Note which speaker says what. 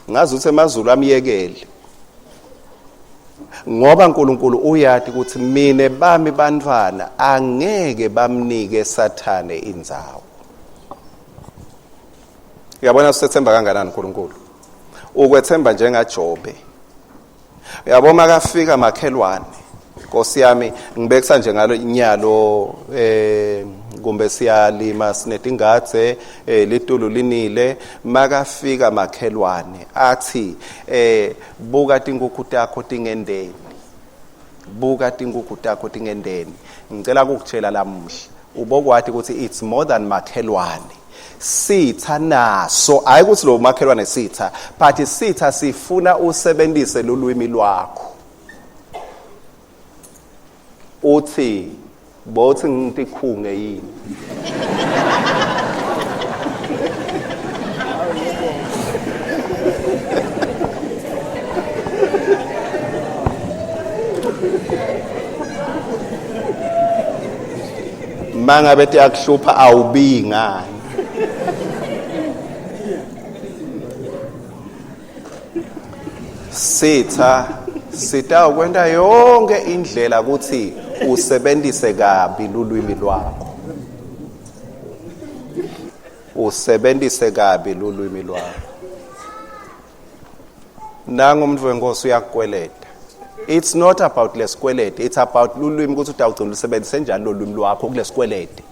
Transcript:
Speaker 1: ngazi ukuthi emazulu amyekele ngoba uNkulunkulu uyati ukuthi mina bami bantwana angeke bamnike sathane indzawo. Uyabona usethemba kanganani uNkulunkulu? Ukwethemba njengaJobe. Uyabona makafika makhelwane, Nkosi yami ngibekisa nje ngalo inyalo kumbe siyalima sinetingathe litulu linile, makafika makhelwane athi buka tinkukhu takho tingendeni, buka tinkukhu takho tingendeni. Ngicela ukukutshela lamuhla ubokwathi ukuthi it's more than makhelwane. Sitha naso, hayi ukuthi lo makhelwane sitha, but sitha sifuna usebenzise lolwimi lwakho. Uthi bothi ngitikhunge yini? Manga bethi akuhlupha awubingani. Sitha ukwenda yonke indlela ukuthi usebenzise kabi lulwimi lwakho. Usebenzise kabi lulwimi lwakho. Nangu umuntu wenkosi uyakweleta. It's not about lesikwelete, it's about lulwimi ukuthi utawugcina usebenzise njani lolwimi lwakho kulesikwelete.